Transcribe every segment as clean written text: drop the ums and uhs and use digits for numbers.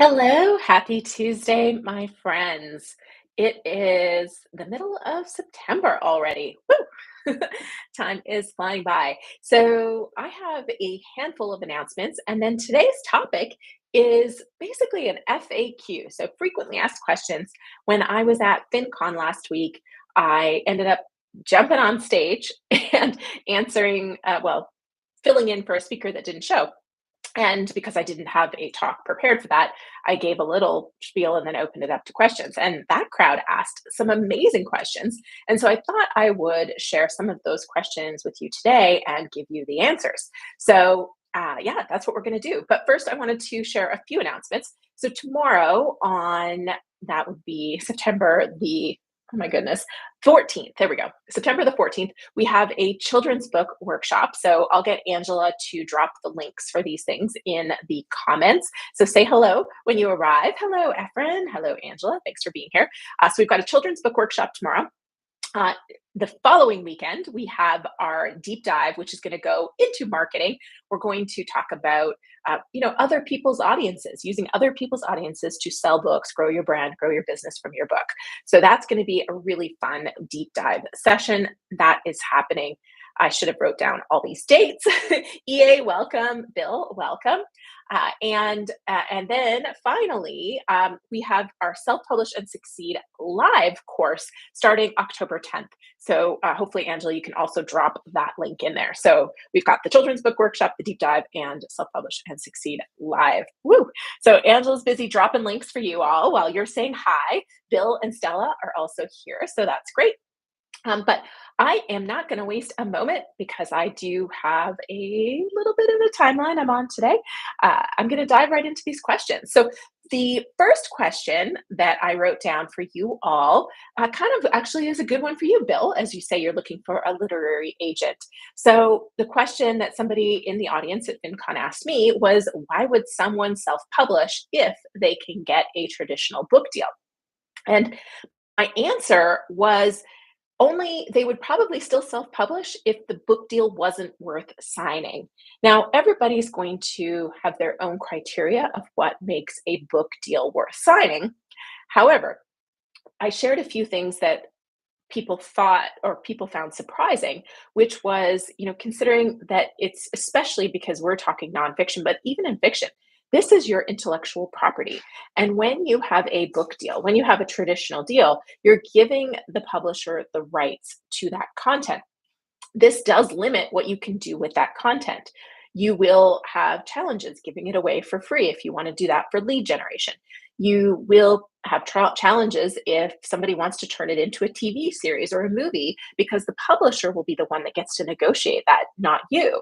Hello, happy Tuesday, my friends. It is the middle of September already. Woo! Time is flying by. So, I have a handful of announcements, and then today's topic is basically an FAQ. So, frequently asked questions. When I was at FinCon last week, I ended up jumping on stage and answering, filling in for a speaker that didn't show. And because I didn't have a talk prepared for that, I gave a little spiel and then opened it up to questions. And that crowd asked some amazing questions. And so I thought I would share some of those questions with you today and give you the answers. So, that's what we're going to do. But first, I wanted to share a few announcements. So, tomorrow on that would be September the oh my goodness, 14th. There we go. September the 14th, we have a children's book workshop. So I'll get Angela to drop the links for these things in the comments. So say hello when you arrive. Hello, Efren. Hello, Angela. Thanks for being here. So we've got a children's book workshop tomorrow. Uh, the following weekend, we have our deep dive, which is going to go into marketing. We're going to talk about, other people's audiences, using other people's audiences to sell books, grow your brand, grow your business from your book. So that's going to be a really fun deep dive session that is happening. I should have wrote down all these dates. EA, welcome. Bill, welcome. And then finally, we have our Self-Publish and Succeed live course starting October 10th. So hopefully, Angela, you can also drop that link in there. So we've got the children's book workshop, the deep dive, and Self-Publish and Succeed live. Woo! So Angela's busy dropping links for you all while you're saying hi. Bill and Stella are also here, so that's great. But I am not going to waste a moment because I do have a little bit of a timeline I'm on today. I'm going to dive right into these questions. So, the first question that I wrote down for you all kind of actually is a good one for you, Bill, as you say you're looking for a literary agent. So, the question that somebody in the audience at FinCon asked me was, why would someone self publish if they can get a traditional book deal? And my answer was, only they would probably still self publish if the book deal wasn't worth signing. Now, everybody's going to have their own criteria of what makes a book deal worth signing. However, I shared a few things that people thought or people found surprising, which was, considering that it's especially because we're talking nonfiction, but even in fiction, this is your intellectual property. And when you have a book deal, when you have a traditional deal, you're giving the publisher the rights to that content. This does limit what you can do with that content. You will have challenges giving it away for free if you want to do that for lead generation. You will have challenges if somebody wants to turn it into a TV series or a movie because the publisher will be the one that gets to negotiate that, not you.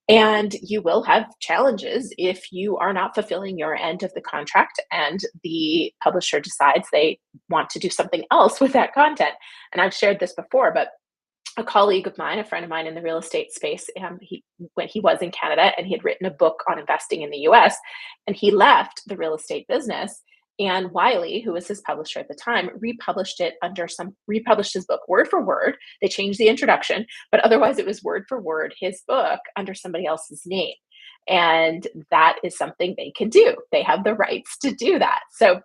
And you will have challenges if you are not fulfilling your end of the contract and the publisher decides they want to do something else with that content. And I've shared this before, but a colleague of mine, a friend of mine in the real estate space, when he was in Canada and he had written a book on investing in the US, and he left the real estate business. And Wiley, who was his publisher at the time, republished his book word for word. They changed the introduction, but otherwise it was word for word his book under somebody else's name. And that is something they can do. They have the rights to do that. So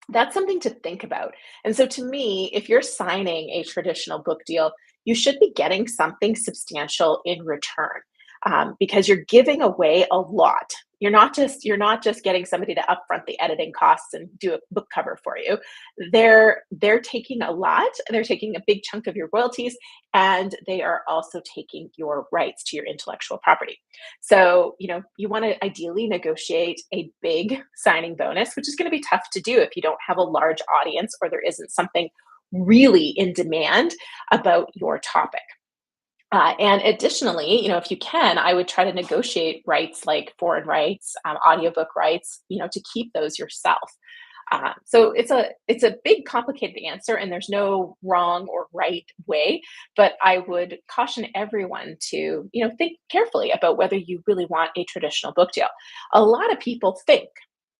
that's something to think about. And so to me, if you're signing a traditional book deal, you should be getting something substantial in return because you're giving away a lot. You're not just getting somebody to upfront the editing costs and do a book cover for you. They're taking a lot. They're taking a big chunk of your royalties, and they are also taking your rights to your intellectual property. So you want to ideally negotiate a big signing bonus, which is going to be tough to do if you don't have a large audience or there isn't something really in demand about your topic. And additionally, if you can, I would try to negotiate rights like foreign rights, audiobook rights, to keep those yourself. So it's a big, complicated answer, and there's no wrong or right way. But I would caution everyone to, think carefully about whether you really want a traditional book deal. A lot of people think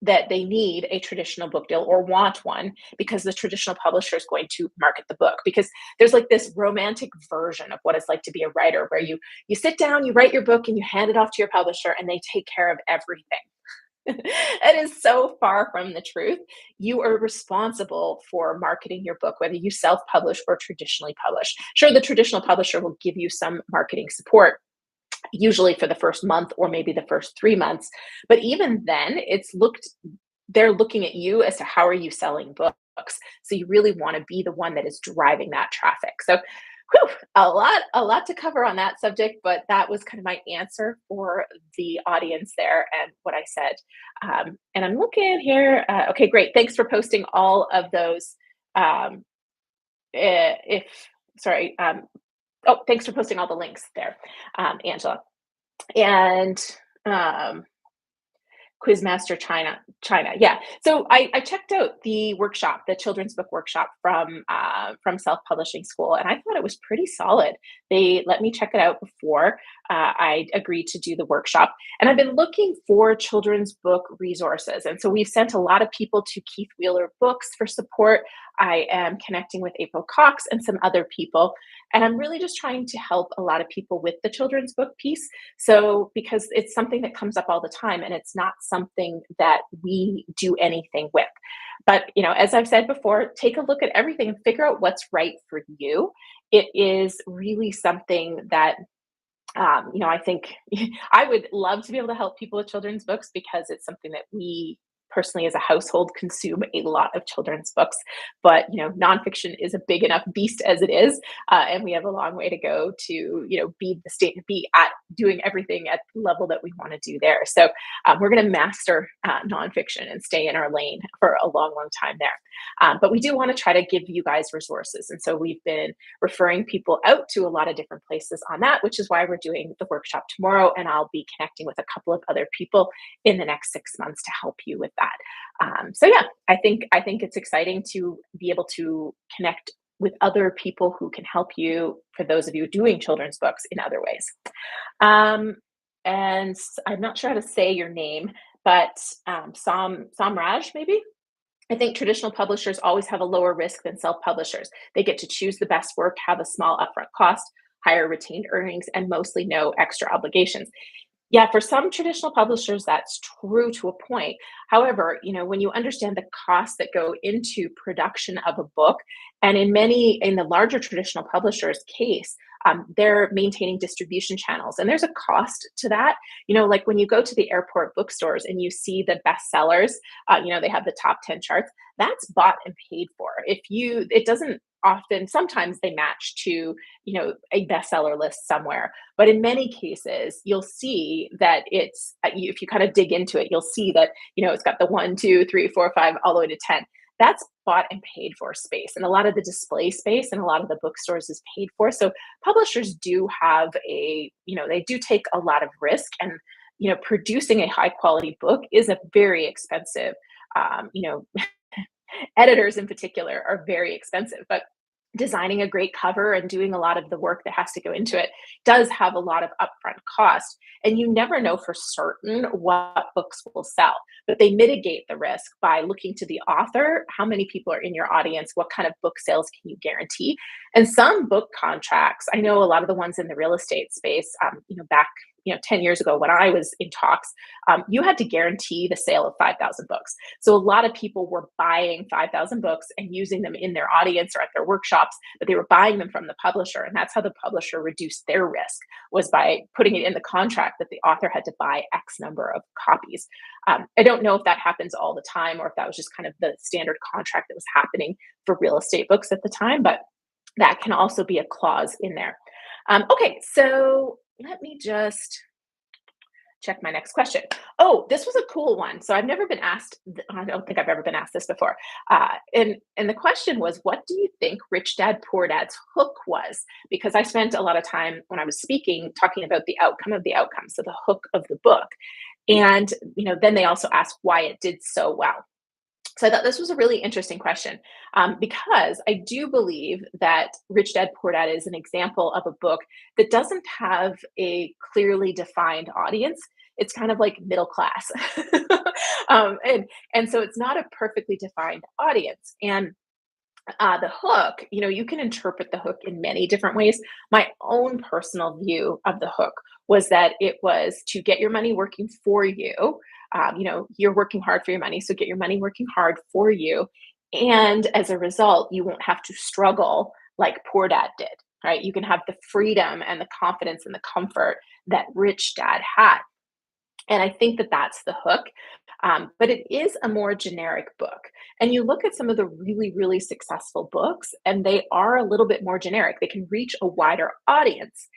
that they need a traditional book deal or want one because the traditional publisher is going to market the book, because there's like this romantic version of what it's like to be a writer where you sit down, you write your book, and you hand it off to your publisher and they take care of everything. That is so far from the truth. You are responsible for marketing your book, whether you self publish or traditionally publish. Sure, the traditional publisher will give you some marketing support, usually for the first month or maybe the first 3 months. But even then, they're looking at you as to how are you selling books. So you really want to be the one that is driving that traffic. So whew, a lot to cover on that subject, but that was kind of my answer for the audience there and what I said. And I'm looking here. Okay, great. Thanks for posting all of those. Um, if sorry. Oh, thanks for posting all the links there, Angela. And um, Quizmaster China. Yeah. So I checked out the workshop, the children's book workshop from Self Publishing School, and I thought it was pretty solid. They let me check it out before I agreed to do the workshop, and I've been looking for children's book resources, and so we've sent a lot of people to Keith Wheeler Books for support. I am connecting with April Cox and some other people, and I'm really just trying to help a lot of people with the children's book piece. So, because it's something that comes up all the time and it's not something that we do anything with. But, as I've said before, take a look at everything and figure out what's right for you. It is really something that I think I would love to be able to help people with children's books because it's something that we personally as a household consume a lot of children's books. But, nonfiction is a big enough beast as it is. And we have a long way to go to, be at doing everything at the level that we want to do there. So we're going to master nonfiction and stay in our lane for a long, long time there. But we do want to try to give you guys resources. And so we've been referring people out to a lot of different places on that, which is why we're doing the workshop tomorrow. And I'll be connecting with a couple of other people in the next 6 months to help you with that. So yeah, I think it's exciting to be able to connect with other people who can help you for those of you doing children's books in other ways. And I'm not sure how to say your name, but Samraj, maybe? I think traditional publishers always have a lower risk than self publishers. They get to choose the best work, have a small upfront cost, higher retained earnings, and mostly no extra obligations. Yeah, for some traditional publishers, that's true to a point. However, when you understand the costs that go into production of a book, and in the larger traditional publishers' case, they're maintaining distribution channels, and there's a cost to that. Like when you go to the airport bookstores and you see the bestsellers, they have the top 10 charts. That's bought and paid for. It doesn't often. Sometimes they match to a bestseller list somewhere, but in many cases, you'll see that if you kind of dig into it, you'll see that, it's got the 1, 2, 3, 4, 5, all the way to 10. That's bought and paid for space. And a lot of the display space and a lot of the bookstores is paid for. So publishers do have they do take a lot of risk. And, producing a high quality book is a very expensive, editors in particular are very expensive. But designing a great cover and doing a lot of the work that has to go into it does have a lot of upfront cost. And you never know for certain what books will sell, but they mitigate the risk by looking to the author, how many people are in your audience, what kind of book sales can you guarantee. And some book contracts, I know a lot of the ones in the real estate space, back 10 years ago when I was in talks, you had to guarantee the sale of 5,000 books. So a lot of people were buying 5,000 books and using them in their audience or at their workshops, but they were buying them from the publisher. And that's how the publisher reduced their risk, was by putting it in the contract that the author had to buy X number of copies. I don't know if that happens all the time or if that was just kind of the standard contract that was happening for real estate books at the time, but that can also be a clause in there. Okay, so let me just check my next question. Oh, this was a cool one. So I've never been asked, I don't think I've ever been asked this before. And the question was, what do you think Rich Dad Poor Dad's hook was? Because I spent a lot of time when I was speaking talking about the outcome of the outcome, so the hook of the book. And, then they also asked why it did so well. So I thought this was a really interesting question, because I do believe that Rich Dad Poor Dad is an example of a book that doesn't have a clearly defined audience. It's kind of like middle class. and so it's not a perfectly defined audience. And The hook, you can interpret the hook in many different ways. My own personal view of the hook was that it was to get your money working for you. You're working hard for your money, so get your money working hard for you. And as a result, you won't have to struggle like poor dad did, right? You can have the freedom and the confidence and the comfort that rich dad had. And I think that that's the hook. But it is a more generic book. And you look at some of the really, really successful books, and they are a little bit more generic. They can reach a wider audience.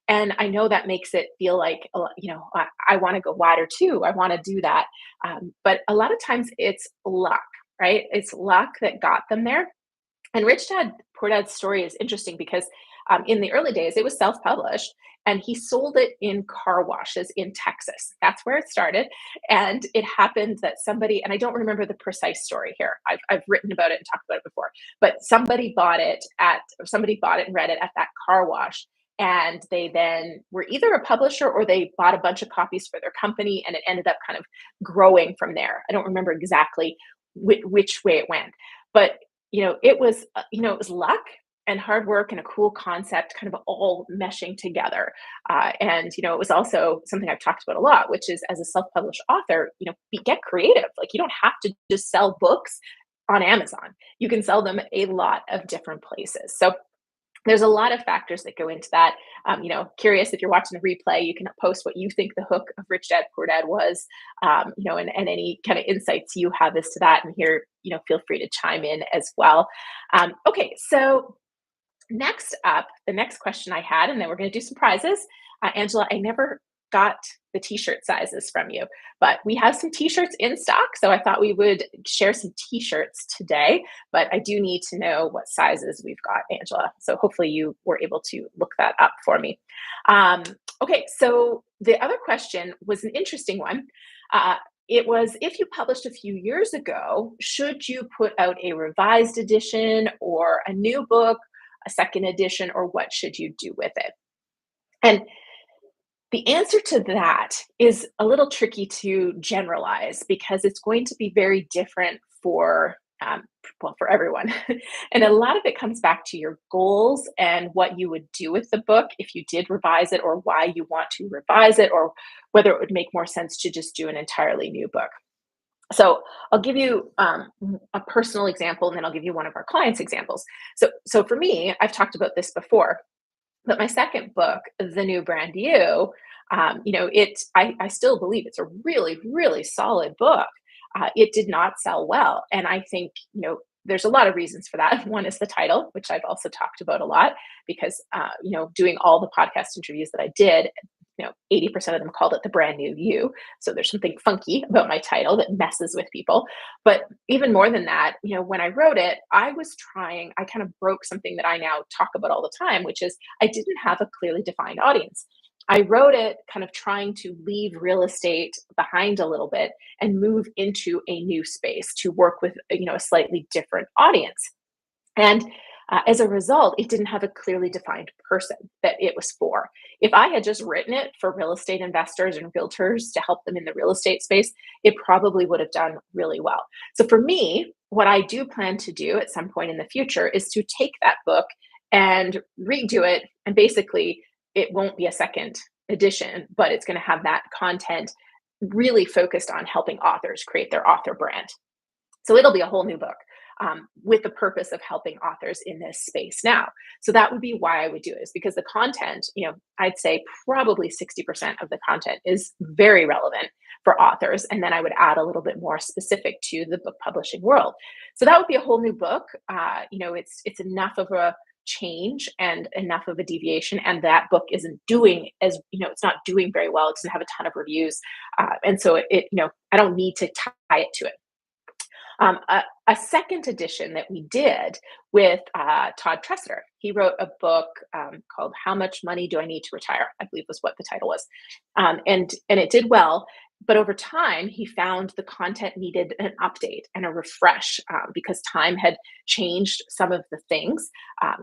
And I know that makes it feel like, I want to go wider too. I want to do that. But a lot of times it's luck, right? It's luck that got them there. And Rich Dad Poor Dad's story is interesting because in the early days, it was self published and he sold it in car washes in Texas. That's where it started. And it happened that somebody, and I don't remember the precise story here, I've written about it and talked about it before, but somebody bought it and read it at that car wash. And they then were either a publisher or they bought a bunch of copies for their company and it ended up kind of growing from there. I don't remember exactly which way it went. But it was luck and hard work and a cool concept kind of all meshing together. And it was also something I've talked about a lot, which is as a self-published author, get creative. Like you don't have to just sell books on Amazon. You can sell them a lot of different places. So there's a lot of factors that go into that. Curious if you're watching the replay, you can post what you think the hook of Rich Dad Poor Dad was, and any kind of insights you have as to that. And here, feel free to chime in as well. Okay, so next up, the next question I had, and then we're going to do some prizes. Angela, I never got the t-shirt sizes from you, but we have some t-shirts in stock. So I thought we would share some t-shirts today, but I do need to know what sizes we've got, Angela. So hopefully you were able to look that up for me. Okay, so the other question was an interesting one. It was, if you published a few years ago, should you put out a revised edition or a new book, a second edition, or what should you do with it? And the answer to that is a little tricky to generalize because it's going to be very different for everyone. And a lot of it comes back to your goals and what you would do with the book if you did revise it, or why you want to revise it, or whether it would make more sense to just do an entirely new book. So I'll give you a personal example, and then I'll give you one of our clients' examples. So for me, I've talked about this before, but my second book, The New Brand You, I still believe it's a really, really solid book. It did not sell well. And I think, there's a lot of reasons for that. One is the title, which I've also talked about a lot because, doing all the podcast interviews that I did, 80% of them called it The Brand New You. So there's something funky about my title that messes with people. But even more than that, when I wrote it, I kind of broke something that I now talk about all the time, which is I didn't have a clearly defined audience. I wrote it kind of trying to leave real estate behind a little bit and move into a new space to work with, a slightly different audience. And as a result, it didn't have a clearly defined person that it was for. If I had just written it for real estate investors and realtors to help them in the real estate space, it probably would have done really well. So for me, what I do plan to do at some point in the future is to take that book and redo it. And basically, it won't be a second edition, but it's going to have that content really focused on helping authors create their author brand. So it'll be a whole new book. With the purpose of helping authors in this space now. So that would be why I would do it, is because the content, I'd say probably 60% of the content is very relevant for authors. And then I would add a little bit more specific to the book publishing world. So that would be a whole new book. It's enough of a change and enough of a deviation. And that book isn't doing it's not doing very well. It doesn't have a ton of reviews. And so I don't need to tie it to it. A second edition that we did with Todd Tressiter. He wrote a book called "How Much Money Do I Need to Retire?" I believe was what the title was, and it did well. But over time, he found the content needed an update and a refresh because time had changed some of the things,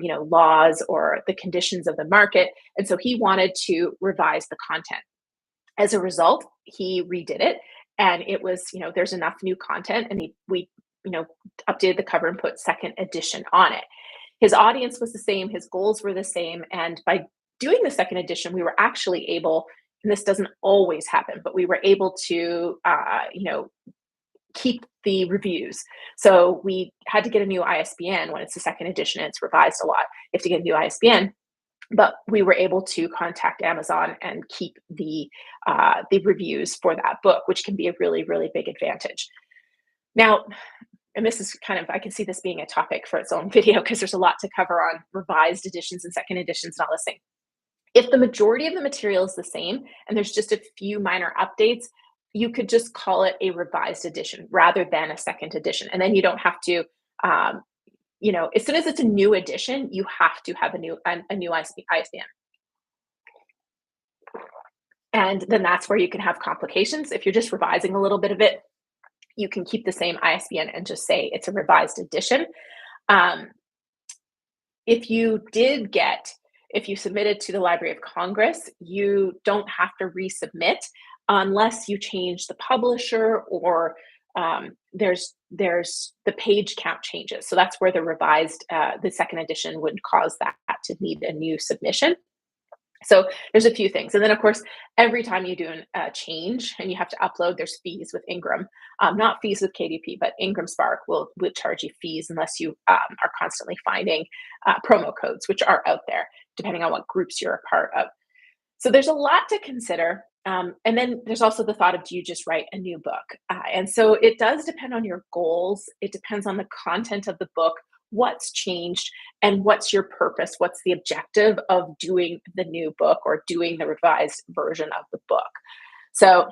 laws or the conditions of the market, and so he wanted to revise the content. As a result, he redid it, and it was, there's enough new content, and we updated the cover and put second edition on it. His audience was the same, his goals were the same, and by doing the second edition, we were actually able, and this doesn't always happen, but we were able to, keep the reviews. So we had to get a new ISBN when it's the second edition and it's revised a lot. You have to get a new ISBN, but we were able to contact Amazon and keep the reviews for that book, which can be a really, really big advantage. Now, and this is kind of, I can see this being a topic for its own video because there's a lot to cover on revised editions and second editions and all this thing. If the majority of the material is the same and there's just a few minor updates, you could just call it a revised edition rather than a second edition. And then you don't have to, as soon as it's a new edition, you have to have a new ISBN. And then that's where you can have complications. If you're just revising a little bit of it, you can keep the same ISBN and just say it's a revised edition. If you submitted to the Library of Congress, you don't have to resubmit unless you change the publisher or there's the page count changes. So that's where the second edition would cause that to need a new submission. So there's a few things. And then, of course, every time you do a change and you have to upload, there's fees with Ingram. Not fees with KDP, but Ingram Spark will charge you fees unless you are constantly finding promo codes, which are out there, depending on what groups you're a part of. So there's a lot to consider. And then there's also the thought of, do you just write a new book? And so it does depend on your goals. It depends on the content of the book, what's changed, and what's your purpose? What's the objective of doing the new book or doing the revised version of the book? So,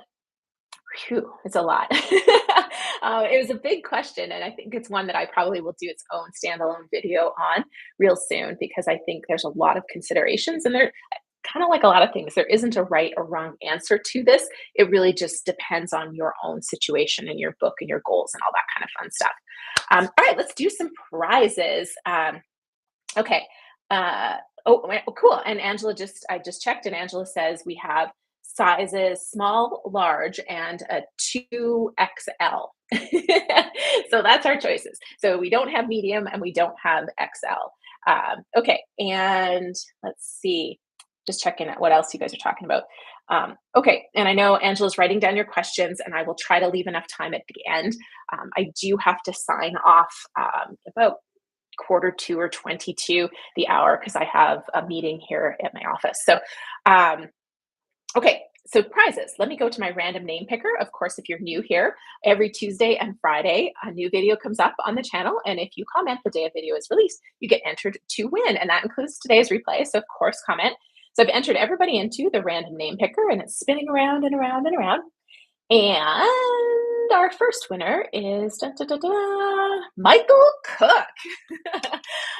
it's a lot. It was a big question, and I think it's one that I probably will do its own standalone video on real soon because I think there's a lot of considerations, and they're kind of like a lot of things. There isn't a right or wrong answer to this. It really just depends on your own situation and your book and your goals and all that kind of fun stuff. All right, let's do some prizes. Okay. Cool. And I just checked, and Angela says we have sizes small, large, and a 2XL. So that's our choices. So we don't have medium and we don't have XL. Okay. And let's see. Just checking out what else you guys are talking about. Okay, and I know Angela's writing down your questions, and I will try to leave enough time at the end. I do have to sign off about 1:45 or 22 the hour because I have a meeting here at my office. So, okay, so prizes. Let me go to my random name picker. Of course, if you're new here, every Tuesday and Friday, a new video comes up on the channel. And if you comment the day a video is released, you get entered to win. And that includes today's replay. So, of course, comment. So I've entered everybody into the random name picker, and it's spinning around and around and around. And our first winner is Michael Cook.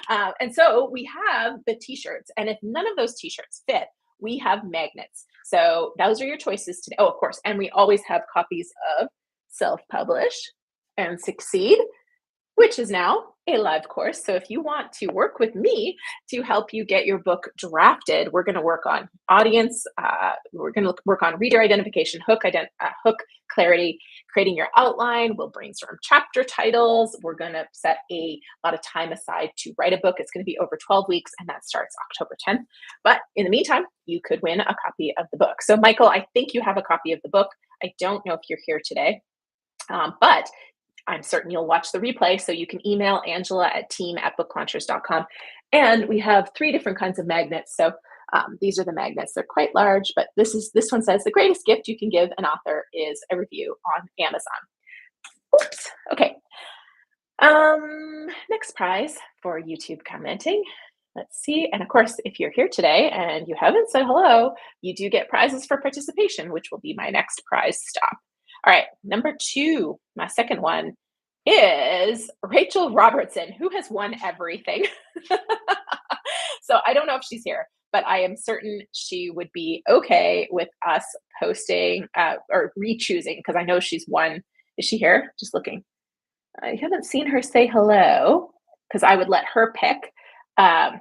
And so we have the t-shirts, and if none of those t-shirts fit, we have magnets. So those are your choices today. Oh, of course. And we always have copies of Self-Publish and Succeed, which is now a live course. So if you want to work with me to help you get your book drafted, we're going to work on audience. We're going to work on reader identification, hook clarity, creating your outline. We'll brainstorm chapter titles. We're going to set a lot of time aside to write a book. It's going to be over 12 weeks, and that starts October 10th. But in the meantime, you could win a copy of the book. So Michael, I think you have a copy of the book. I don't know if you're here today, but I'm certain you'll watch the replay, so you can email Angela at team@booklaunchers.com. And we have 3 different kinds of magnets. So these are the magnets. They're quite large, but this one says the greatest gift you can give an author is a review on Amazon. Oops. Okay. Next prize for YouTube commenting. Let's see. And of course, if you're here today and you haven't said hello, you do get prizes for participation, which will be my next prize stop. All right, number 2, my second one is Rachel Robertson, who has won everything. So I don't know if she's here, but I am certain she would be okay with us posting or re-choosing, because I know she's won. Is she here? Just looking. I haven't seen her say hello, because I would let her pick. And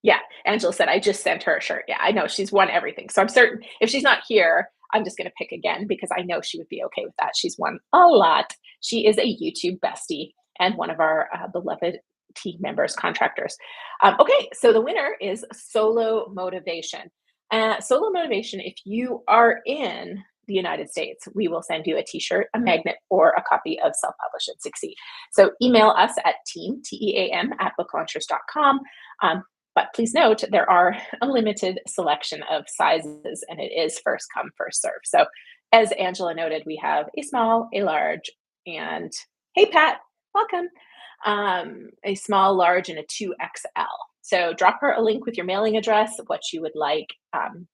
yeah, Angela said, I just sent her a shirt. Yeah, I know she's won everything. So I'm certain if she's not here, I'm just going to pick again because I know she would be okay with that. She's won a lot. She is a YouTube bestie and one of our beloved team members, contractors. Okay, so the winner is Solo Motivation. Solo Motivation, if you are in the United States, we will send you a t-shirt, a magnet, or a copy of Self-Publish and Succeed. So email us at team, at booklaunchers.com. But please note, there are a limited selection of sizes, and it is first come, first serve. So as Angela noted, we have a small, a large, and hey, Pat, welcome. A small, large, and a 2XL. So drop her a link with your mailing address, what you would like, and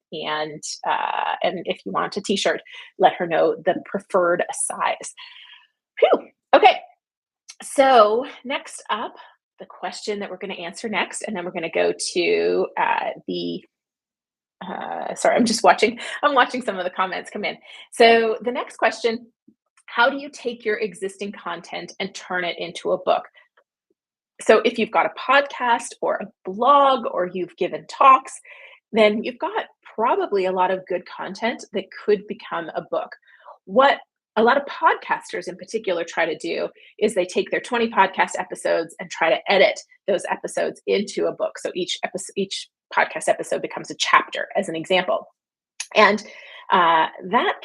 if you want a t-shirt, let her know the preferred size. Whew. Okay, so next up, the question that we're going to answer next, and then we're going to go to sorry, I'm watching some of the comments come in. So the next question, how do you take your existing content and turn it into a book? So if you've got a podcast or a blog or you've given talks, then you've got probably a lot of good content that could become a book. What a lot of podcasters in particular try to do is they take their 20 podcast episodes and try to edit those episodes into a book. So each podcast episode becomes a chapter, as an example. And that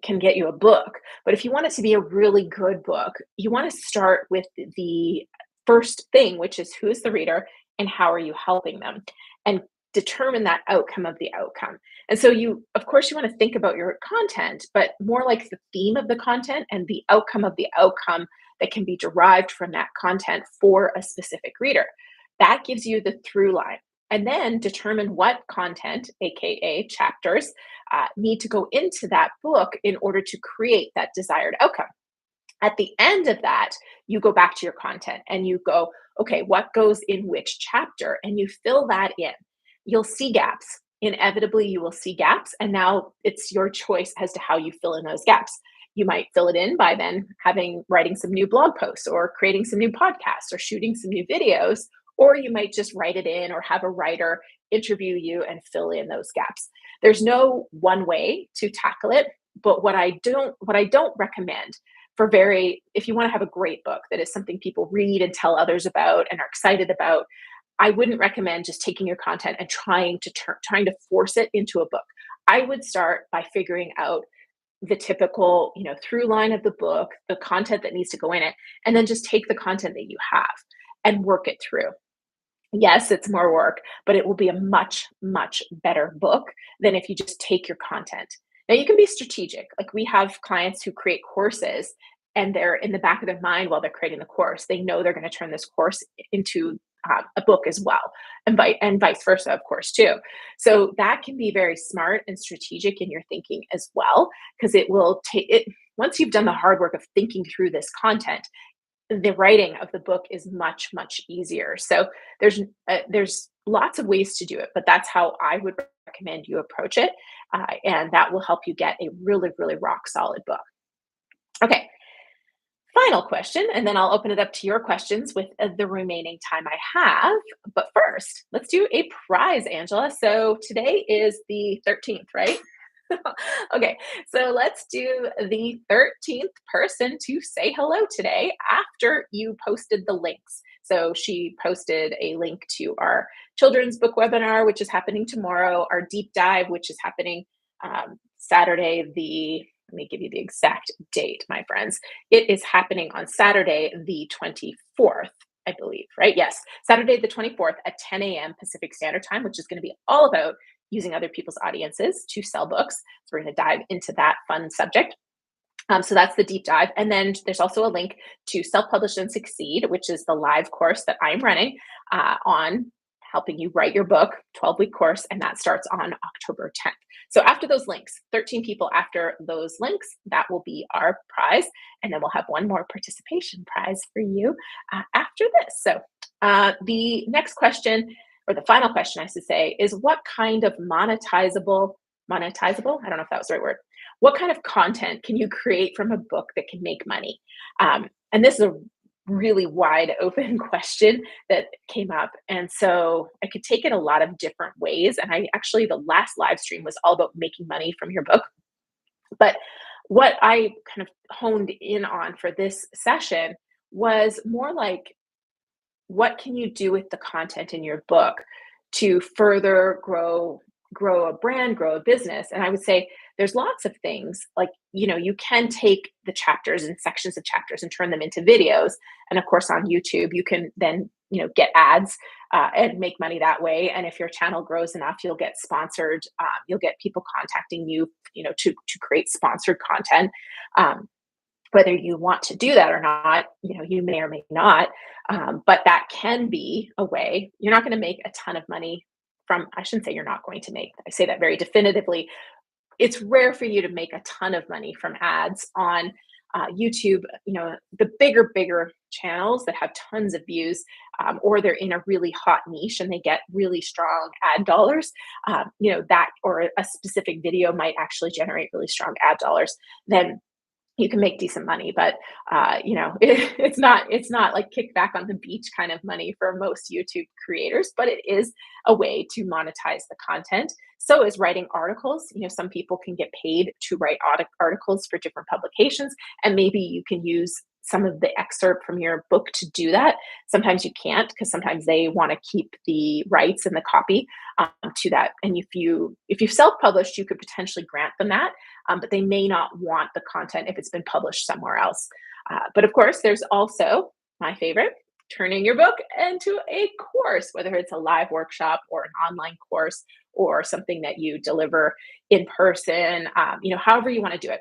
can get you a book. But if you want it to be a really good book, you want to start with the first thing, which is who's the reader and how are you helping them, and determine that outcome of the outcome. And so of course, you want to think about your content, but more like the theme of the content and the outcome of the outcome that can be derived from that content for a specific reader. That gives you the through line. And then determine what content, AKA chapters, need to go into that book in order to create that desired outcome. At the end of that, you go back to your content and you go, okay, what goes in which chapter? And you fill that in. You'll see gaps. Inevitably, you will see gaps. And now it's your choice as to how you fill in those gaps. You might fill it in by then writing some new blog posts or creating some new podcasts or shooting some new videos, or you might just write it in or have a writer interview you and fill in those gaps. There's no one way to tackle it, but what I don't recommend if you want to have a great book that is something people read and tell others about and are excited about, I wouldn't recommend just taking your content and trying to force it into a book. I would start by figuring out the typical, through line of the book, the content that needs to go in it, and then just take the content that you have and work it through. Yes, it's more work, but it will be a much, much better book than if you just take your content. Now, you can be strategic. Like, we have clients who create courses and they're in the back of their mind while they're creating the course. They know they're going to turn this course into a book as well, and vice versa, of course, too. So that can be very smart and strategic in your thinking as well, because it will take it once you've done the hard work of thinking through this content. The writing of the book is much, much easier. So there's lots of ways to do it, but that's how I would recommend you approach it. And that will help you get a really, really rock solid book. Okay. Final question, and then I'll open it up to your questions with the remaining time I have. But first, let's do a prize, Angela. So today is the 13th, right? Okay, so let's do the 13th person to say hello today after you posted the links. So she posted a link to our children's book webinar, which is happening tomorrow, our deep dive, which is happening Saturday, let me give you the exact date, my friends. It is happening on Saturday, the 24th, I believe, right? Yes, Saturday, the 24th at 10 a.m. Pacific Standard Time, which is going to be all about using other people's audiences to sell books. So we're going to dive into that fun subject. So that's the deep dive. And then there's also a link to Self-Publish and Succeed, which is the live course that I'm running on helping you write your book, 12-week course, and that starts on October 10th. So after those links, 13 people after those links, that will be our prize. And then we'll have one more participation prize for you after this. So the next question, or the final question, I should say, is what kind of monetizable, I don't know if that was the right word. What kind of content can you create from a book that can make money? And this is a really wide open question that came up. And so I could take it a lot of different ways. And the last live stream was all about making money from your book. But what I kind of honed in on for this session was more like, what can you do with the content in your book to further grow a brand, grow a business? And I would say there's lots of things, like, you can take the chapters and sections of chapters and turn them into videos. And of course on YouTube you can then get ads, and make money that way. And if your channel grows enough, you'll get sponsored, you'll get people contacting you, to create sponsored content. um, Whether you want to do that or not, you may or may not. But that can be a way. You're not going to make a ton of money from, I shouldn't say you're not going to make, I say that very definitively. It's rare for you to make a ton of money from ads on YouTube. The bigger channels that have tons of views, or they're in a really hot niche and they get really strong ad dollars. That, or a specific video might actually generate really strong ad dollars. Then you can make decent money. But it's not like kickback on the beach kind of money for most YouTube creators, but it is a way to monetize the content. So is writing articles. Some people can get paid to write articles for different publications, and maybe you can use some of the excerpt from your book to do that. Sometimes you can't, because sometimes they want to keep the rights and the copy, to that. And if you've self-published, you could potentially grant them that, but they may not want the content if it's been published somewhere else. But of course, there's also my favorite, turning your book into a course, whether it's a live workshop or an online course or something that you deliver in person, however you want to do it.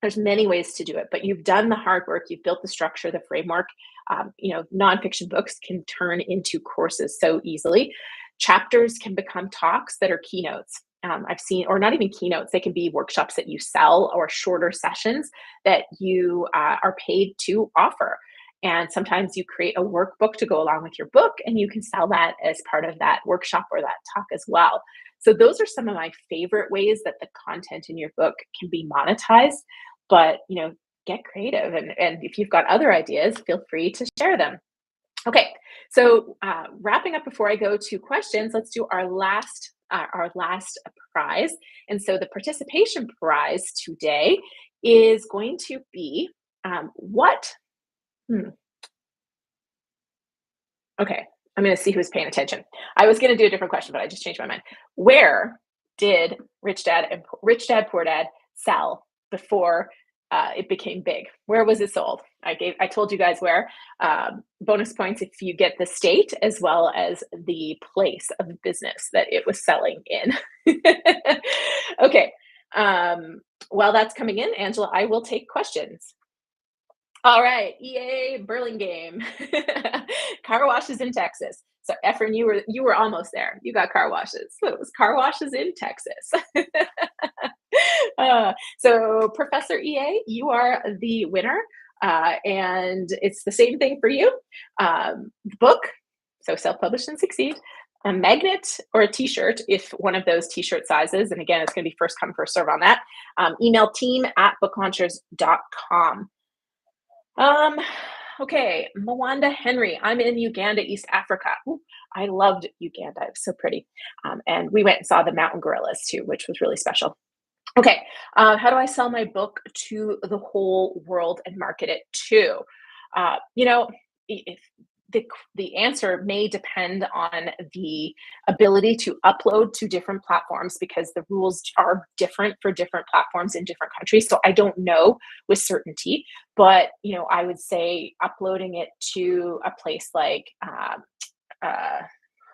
There's many ways to do it, but you've done the hard work, you've built the structure, the framework. Nonfiction books can turn into courses so easily. Chapters can become talks that are keynotes. I've seen, or not even keynotes, they can be workshops that you sell or shorter sessions that you are paid to offer. And sometimes you create a workbook to go along with your book, and you can sell that as part of that workshop or that talk as well. So those are some of my favorite ways that the content in your book can be monetized. But get creative, and if you've got other ideas, feel free to share them. Okay, so wrapping up before I go to questions, let's do our last prize. And so the participation prize today is going to be what? Okay, I'm going to see who's paying attention. I was going to do a different question, but I just changed my mind. Where did Rich Dad Poor Dad sell before it became big? Where was it sold? I told you guys where. Bonus points if you get the state as well as the place of business that it was selling in. Okay. While that's coming in, Angela, I will take questions. All right, EA Burlingame. Car washes in Texas. So Efren, you were almost there. You got car washes. So it was car washes in Texas. So Professor EA, you are the winner. And it's the same thing for you. Book, so Self-Publish and Succeed. A magnet or a t-shirt, if one of those t-shirt sizes, and again, it's going to be first come, first serve on that. Email team@booklaunchers.com. Okay, Mwanda Henry. I'm in Uganda, East Africa. Ooh, I loved Uganda. It was so pretty. And we went and saw the mountain gorillas too, which was really special. Okay, how do I sell my book to the whole world and market it too? If the answer may depend on the ability to upload to different platforms, because the rules are different for different platforms in different countries. So I don't know with certainty, but I would say uploading it to a place like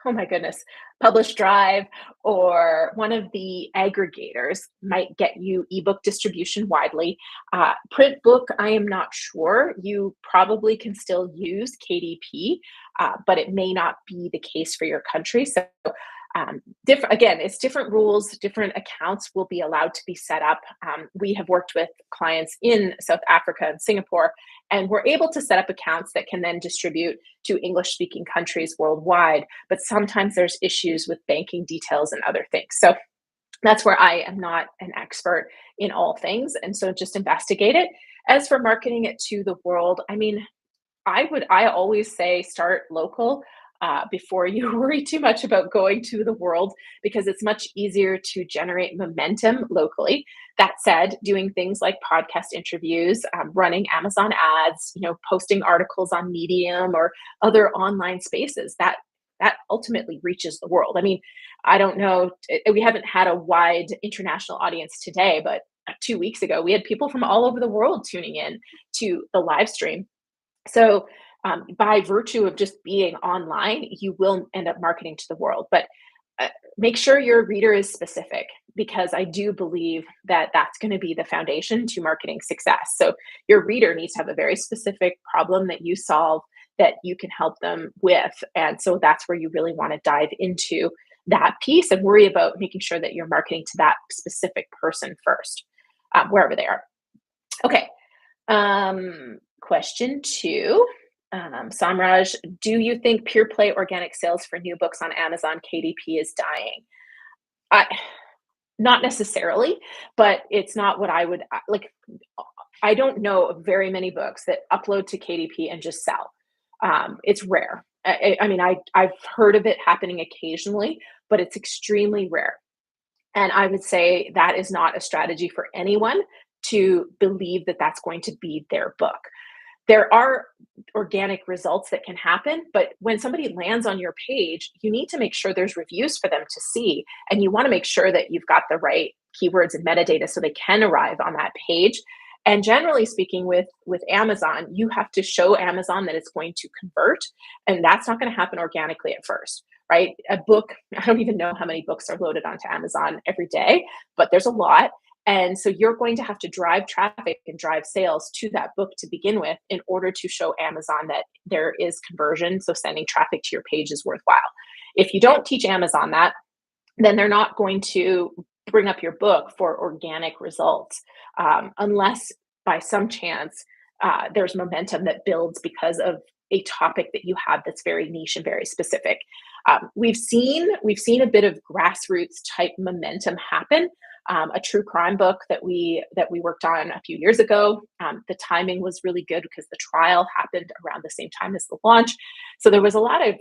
oh my goodness, Publish Drive or one of the aggregators might get you ebook distribution widely. Print book, I am not sure. You probably can still use KDP, but it may not be the case for your country. So again, it's different rules, different accounts will be allowed to be set up. We have worked with clients in South Africa and Singapore, and we're able to set up accounts that can then distribute to English speaking countries worldwide. But sometimes there's issues with banking details and other things. So that's where I am not an expert in all things. And so just investigate it. As for marketing it to the world, I mean, I always say start local. before you worry too much about going to the world, because it's much easier to generate momentum locally. That said, doing things like podcast interviews, running Amazon ads, posting articles on Medium or other online spaces, that ultimately reaches the world. I mean, I don't know, we haven't had a wide international audience today, but 2 weeks ago, we had people from all over the world tuning in to the live stream. So, by virtue of just being online, you will end up marketing to the world. But make sure your reader is specific, because I do believe that that's going to be the foundation to marketing success. So, your reader needs to have a very specific problem that you solve that you can help them with. And so, that's where you really want to dive into that piece and worry about making sure that you're marketing to that specific person first, wherever they are. Okay. Question two. Samraj, do you think pure play organic sales for new books on Amazon KDP is dying? I Not necessarily, but it's not what I would like. I don't know of very many books that upload to KDP and just sell. It's rare. I mean, I've heard of it happening occasionally, but it's extremely rare. And I would say that is not a strategy for anyone to believe that that's going to be their book. There are organic results that can happen, but when somebody lands on your page, you need to make sure there's reviews for them to see, and you want to make sure that you've got the right keywords and metadata so they can arrive on that page. And generally speaking, with Amazon, you have to show Amazon that it's going to convert, and that's not going to happen organically at first, right? A book, I don't even know how many books are loaded onto Amazon every day, but there's a lot. And so you're going to have to drive traffic and drive sales to that book to begin with in order to show Amazon that there is conversion. So sending traffic to your page is worthwhile. If you don't teach Amazon that, then they're not going to bring up your book for organic results, unless by some chance there's momentum that builds because of a topic that you have that's very niche and very specific. We've seen a bit of grassroots type momentum happen. A true crime book that we worked on a few years ago. The timing was really good because the trial happened around the same time as the launch. So there was a lot of,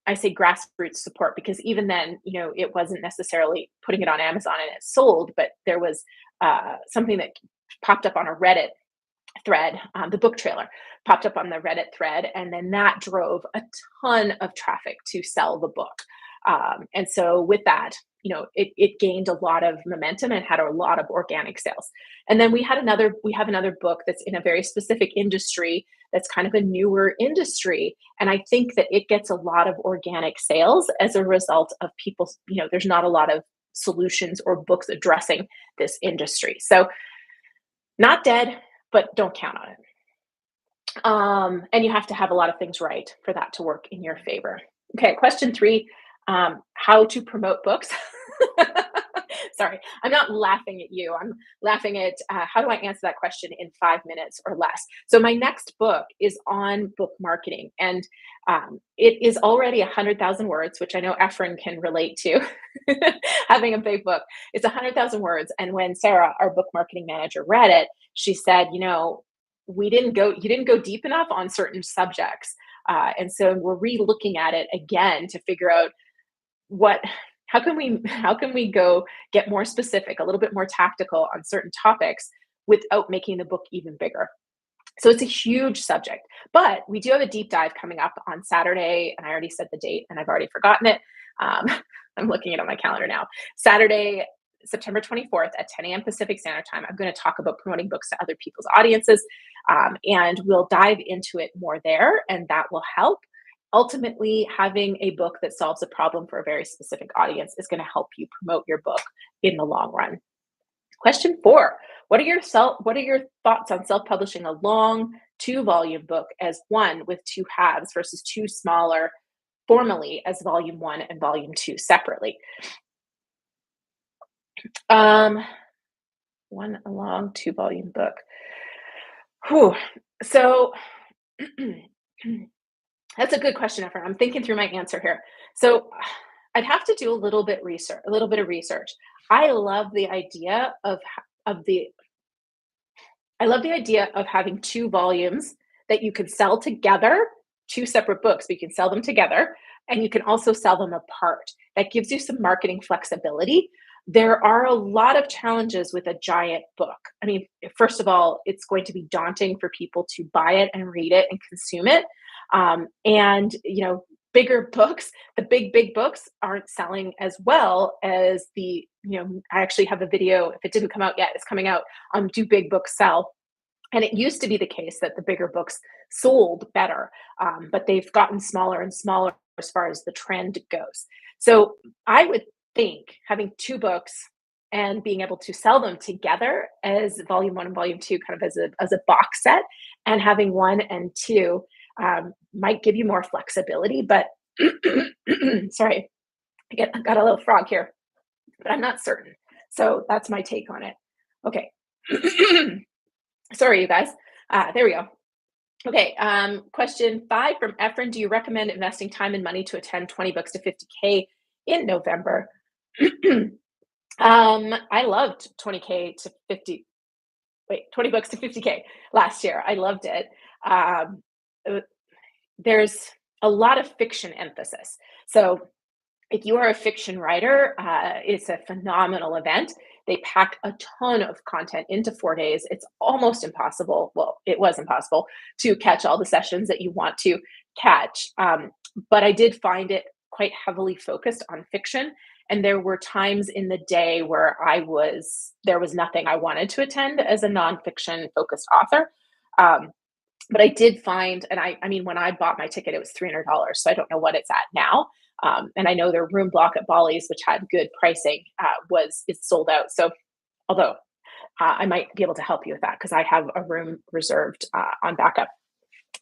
I say, grassroots support, because even then, it wasn't necessarily putting it on Amazon and it sold, but there was something that popped up on a Reddit thread. The book trailer popped up on the Reddit thread, and then that drove a ton of traffic to sell the book. And so with that, it gained a lot of momentum and had a lot of organic sales. And then we have another book that's in a very specific industry that's kind of a newer industry. And I think that it gets a lot of organic sales as a result of people, there's not a lot of solutions or books addressing this industry. So not dead, but don't count on it. And you have to have a lot of things right for that to work in your favor. Okay, question three. How to promote books. Sorry, I'm not laughing at you. I'm laughing at how do I answer that question in 5 minutes or less. So my next book is on book marketing, and it is already 100,000 words, which I know Efren can relate to. Having a big book, it's 100,000 words. And when Sarah, our book marketing manager, read it, she said, you didn't go deep enough on certain subjects. And so we're re-looking at it again to figure out how can we go get more specific, a little bit more tactical on certain topics without making the book even bigger. So it's a huge subject, but we do have a deep dive coming up on Saturday, and I already said the date and I've already forgotten it. I'm looking at it on my calendar now. Saturday, September 24th at 10 a.m. Pacific Standard Time. I'm going to talk about promoting books to other people's audiences, and we'll dive into it more there, and that will help. Ultimately, having a book that solves a problem for a very specific audience is going to help you promote your book in the long run. Question 4. What are your thoughts on self-publishing a long 2-volume book as one with 2 halves versus 2 smaller, formally as volume 1 and volume 2 separately? One a long 2-volume book. Whew. So that's a good question, Efren. I'm thinking through my answer here. So I'd have to do a little bit of research. I love the idea of having 2 volumes that you could sell together, 2 separate books, but you can sell them together and you can also sell them apart. That gives you some marketing flexibility. There are a lot of challenges with a giant book. I mean, first of all, it's going to be daunting for people to buy it and read it and consume it. And, bigger books, the big books aren't selling as well as I actually have a video, if it didn't come out yet, it's coming out, Do Big Books Sell? And it used to be the case that the bigger books sold better, but they've gotten smaller and smaller as far as the trend goes. So I would think having two books and being able to sell them together as volume one and volume two, kind of as a box set, and having one and two might give you more flexibility. But sorry, I got a little frog here, but I'm not certain. So that's my take on it. Okay. Sorry, you guys. There we go. Okay. Question 5 from Efren. Do you recommend investing time and money to attend 20 books to 50K in November? I loved 20K to 50. Wait, 20 books to 50K last year. I loved it. There's a lot of fiction emphasis. So if you are a fiction writer, it's a phenomenal event. They pack a ton of content into 4 days. It's almost impossible. Well, it was impossible to catch all the sessions that you want to catch. But I did find it quite heavily focused on fiction. And there were times in the day where there was nothing I wanted to attend as a nonfiction focused author. But I did find, and I mean, when I bought my ticket, it was $300. So I don't know what it's at now. And I know their room block at Bolly's, which had good pricing, it's sold out. So although I might be able to help you with that because I have a room reserved on backup.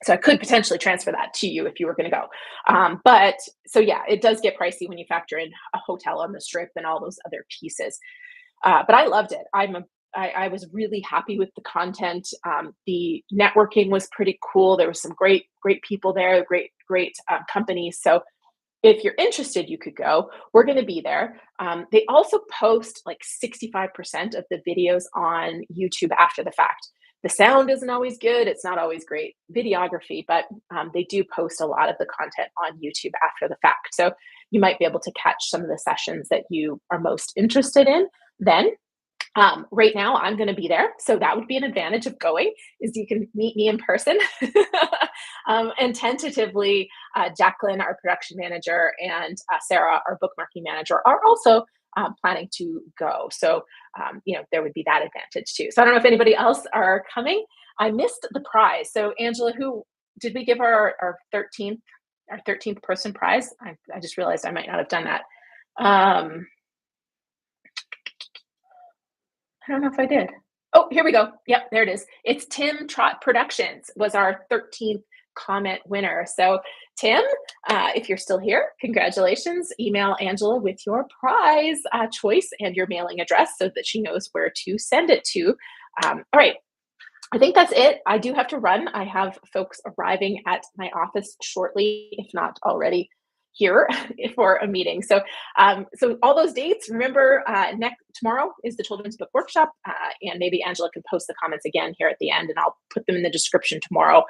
So I could potentially transfer that to you if you were going to go. But so yeah, it does get pricey when you factor in a hotel on the strip and all those other pieces. But I loved it. I was really happy with the content. The networking was pretty cool. There was some great people there, great companies. So if you're interested, you could go. We're going to be there. They also post like 65% of the videos on YouTube after the fact. The sound isn't always good. It's not always great videography, but they do post a lot of the content on YouTube after the fact. So you might be able to catch some of the sessions that you are most interested in then. Right now, I'm going to be there. So that would be an advantage of going, is you can meet me in person. And tentatively, Jacqueline, our production manager, and Sarah, our bookmarking manager, are also planning to go. So, there would be that advantage too. So I don't know if anybody else are coming. I missed the prize. So Angela, who did we give our 13th person prize? I just realized I might not have done that. I don't know if I did. Oh, here we go. Yep, there it is. It's Tim Trott Productions was our 13th comment winner. So Tim, if you're still here, congratulations. Email Angela with your prize choice and your mailing address so that she knows where to send it to. All right. I think that's it. I do have to run. I have folks arriving at my office shortly, if not already here for a meeting. So all those dates, remember tomorrow is the Children's Book Workshop, and maybe Angela can post the comments again here at the end, and I'll put them in the description tomorrow.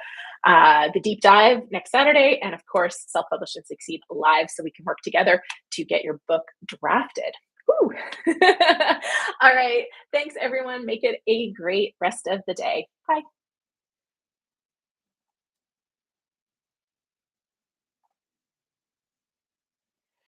The deep dive next Saturday, and of course, Self-Publish and Succeed live so we can work together to get your book drafted. Woo. All right. Thanks, everyone. Make it a great rest of the day. Bye.